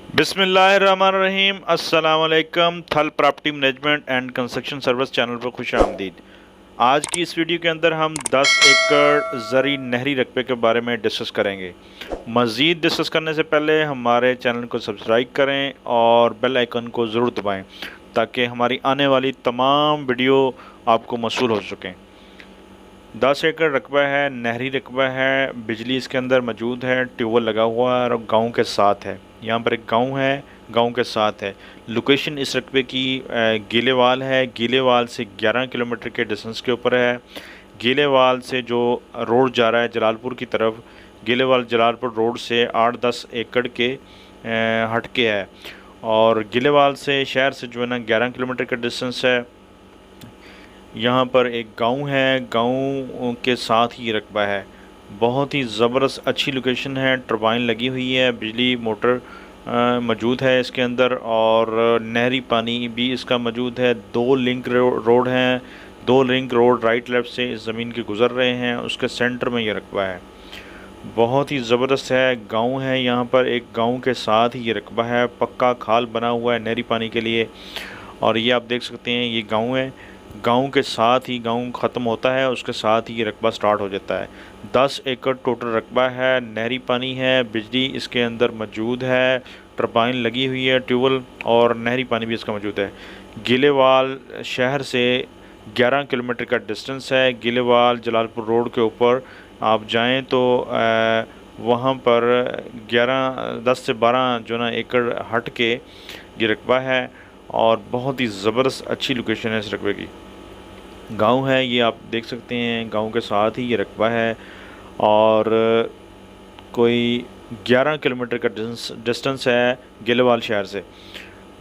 बिस्मिल्लाहिर्रहमानिर्रहीम। अस्सलाम वालेकुम। थल property management and construction service channel पर खुश आमदीद। आज की इस वीडियो के अंदर हम 10 एकड़ ज़री नहरी रकबे के बारे में डिस्कस करेंगे। मज़ीद डिस्कस करने से पहले हमारे चैनल को सब्सक्राइब करें और बेल आइकन को ज़रूर दबाएं ताकि हमारी आने वाली तमाम वीडियो आपको मौसूल हो सकें। 10 एकड़ रकबा है, नहरी रकबा है, बिजली इसके अंदर मौजूद है, ट्यूबवेल लगा हुआ है और गांव के साथ है। यहाँ पर एक गांव है, गांव के साथ है। लोकेशन इस रकबे की गीलेवाल है। गीलेवाल से 11 किलोमीटर के डिस्टेंस के ऊपर है। गीलेवाल से जो रोड जा रहा है जलालपुर की तरफ, गीलेवाल जलालपुर रोड से 8-10 एकड़ के हट के है। और गीलेवाल से शहर से जो है ना 11 किलोमीटर का डिस्टेंस है। यहाँ पर एक गांव है, गांव के साथ ही रकबा है। बहुत ही ज़बरदस्त अच्छी लोकेशन है। टर्बाइन लगी हुई है, बिजली मोटर मौजूद है इसके अंदर और नहरी पानी भी इसका मौजूद है। 2 लिंक रोड हैं, 2 लिंक रोड राइट लेफ़्ट से इस ज़मीन के गुज़र रहे हैं। उसके सेंटर में ये रकबा है। बहुत ही ज़बरदस्त है, गांव है। यहाँ पर एक गांव के साथ ही ये रकबा है। पक्का खाल बना हुआ है नहरी पानी के लिए। और ये आप देख सकते हैं, ये गांव है। गांव के साथ ही गांव ख़त्म होता है, उसके साथ ही ये रकबा स्टार्ट हो जाता है। 10 एकड़ टोटल रकबा है। नहरी पानी है, बिजली इसके अंदर मौजूद है, टर्बाइन लगी हुई है, ट्यूबवेल और नहरी पानी भी इसका मौजूद है। गीलेवाल शहर से 11 किलोमीटर का डिस्टेंस है। गीलेवाल जलालपुर रोड के ऊपर आप जाएं तो वहाँ पर 10 से 12 जो ना एकड़ हट के ये रकबा है। और बहुत ही ज़बरदस्त अच्छी लोकेशन है इस रकबे की। गांव है, ये आप देख सकते हैं, गांव के साथ ही ये रकबा है। और कोई 11 किलोमीटर का डिस्टेंस है गीलेवाल शहर से।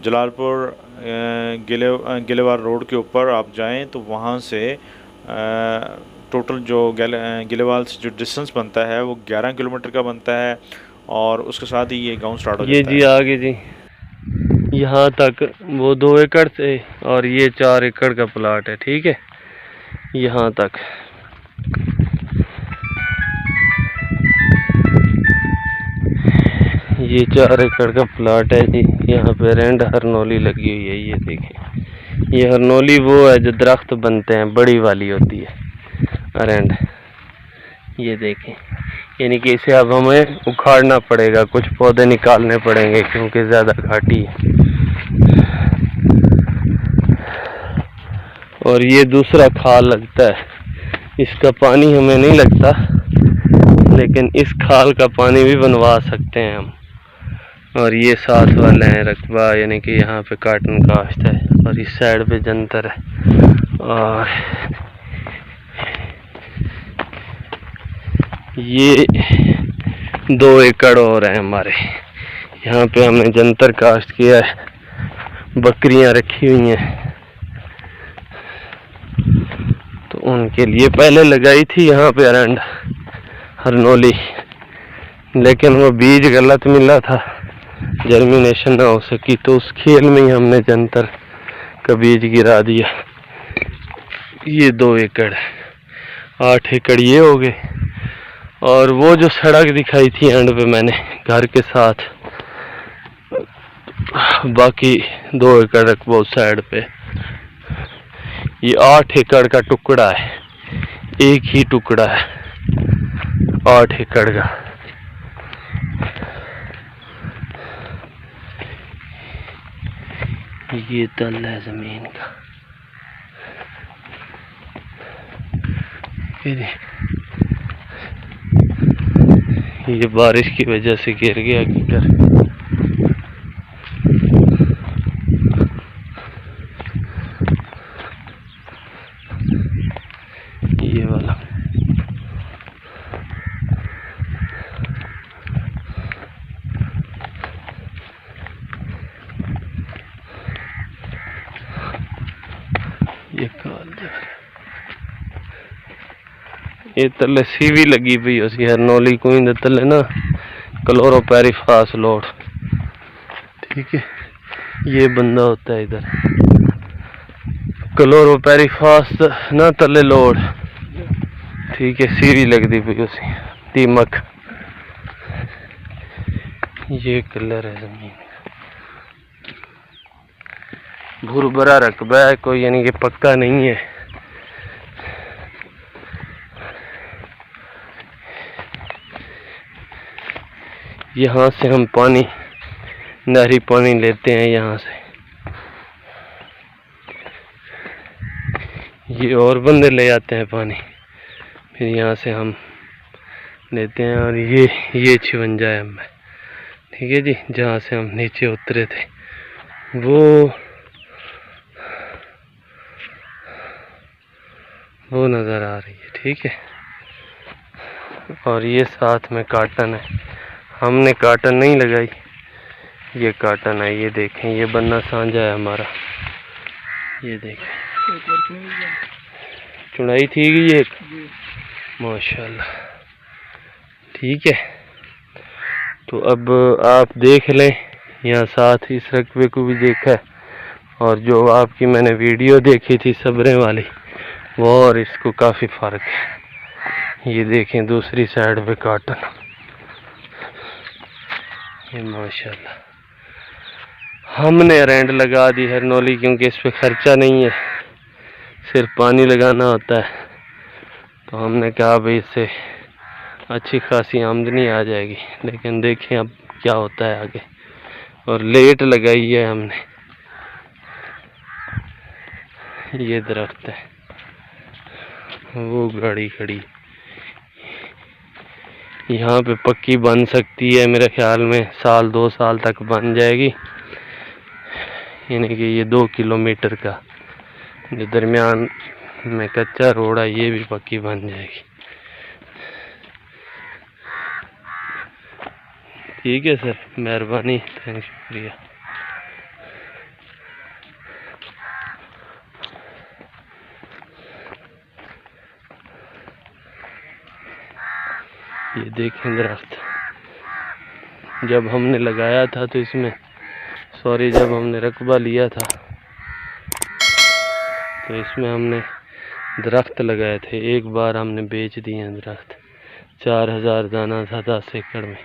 जलालपुर गीलेवाल रोड के ऊपर आप जाएं तो वहाँ से टोटल जो गीलेवाल से जो डिस्टेंस बनता है वो 11 किलोमीटर का बनता है। और उसके साथ ही ये गांव स्टार्ट हो जाता है। ये जी आगे जी यहाँ तक वो 2 एकड़ से और ये 4 एकड़ का प्लाट है। ठीक है, यहाँ तक ये 4 एकड़ का प्लाट है जी। यहाँ पे रेंड हरनोली लगी हुई है। ये देखें, ये हरनोली वो है जो दरख्त बनते हैं, बड़ी वाली होती है अरेंड। ये देखें, यानी कि इसे अब हमें उखाड़ना पड़ेगा, कुछ पौधे निकालने पड़ेंगे क्योंकि ज़्यादा घाटी है। और ये दूसरा खाल लगता है, इसका पानी हमें नहीं लगता, लेकिन इस खाल का पानी भी बनवा सकते हैं हम। और ये साथ वाले हैं रकबा, यानी कि यहाँ पे काटन काश्त है और इस साइड पे जंतर है। और ये 2 एकड़ और हैं हमारे। यहाँ पे हमने जंतर काश्त किया है, बकरियां रखी हुई हैं तो उनके लिए पहले लगाई थी यहाँ पे अरंड हरनोली, लेकिन वो बीज गलत मिला था, जर्मिनेशन ना हो सकी, तो उस खेल में ही हमने जंतर का बीज गिरा दिया। ये 2 एकड़, 8 एकड़ ये हो गए। और वो जो सड़क दिखाई थी एंड पे मैंने घर के साथ, बाकी 2 एकड़ रकबा उस साइड पे। ये 8 एकड़ का टुकड़ा है, एक ही टुकड़ा है 8 एकड़ का। ये तल है जमीन का। ये बारिश की वजह से गिर गया गिटर। ये वाला ये काल ये तले सीवी लगी पई उसी हरनोली कोई दे तले ना क्लोरोपेरिफास लोड। ठीक है, ये बंदा होता है इधर क्लोरोपेरिफास ना तले लोड। ठीक है, सीवी लगती पई उसी दीमक। ये कलर है जमीन। भुरभरा रकबा है, कोई यानी कि पक्का नहीं है। यहाँ से हम पानी, नहरी पानी लेते हैं यहाँ से। ये और बंदे ले आते हैं पानी, फिर यहाँ से हम लेते हैं। और ये 56 है हमें, ठीक है जी। जहाँ से हम नीचे उतरे थे वो नज़र आ रही है, ठीक है। और ये साथ में काटन है, हमने काटन नहीं लगाई, ये काटन है। ये देखें, ये बन्ना सांझा है हमारा, ये देखें। चुनाई थी ये एक, माशाल्लाह, ठीक है। तो अब आप देख लें, यहाँ साथ इस रकबे को भी देखा है, और जो आपकी मैंने वीडियो देखी थी सबरे वाली, वो और इसको काफ़ी फ़र्क है। ये देखें दूसरी साइड पे काटन, ये माशाल्लाह। हमने रेंट लगा दी हरनौली, क्योंकि इस पे खर्चा नहीं है, सिर्फ पानी लगाना होता है। तो हमने कहा भाई इससे अच्छी खासी आमदनी आ जाएगी, लेकिन देखें अब क्या होता है आगे। और लेट लगाई है हमने, ये दरख्त है, वो गाड़ी खड़ी। यहाँ पे पक्की बन सकती है मेरे ख्याल में, 1-2 साल तक बन जाएगी। यानी कि ये 2 किलोमीटर का जो दरमियान में कच्चा रोड है, ये भी पक्की बन जाएगी, ठीक है सर, मेहरबानी, थैंक, शुक्रिया। ये देखें दरख्त, जब हमने लगाया था तो इसमें, सॉरी, जब हमने रकबा लिया था तो इसमें हमने दरख्त लगाए थे। एक बार हमने बेच दिए हैं दरख्त, 4000 दाना था 10 एकड़ में।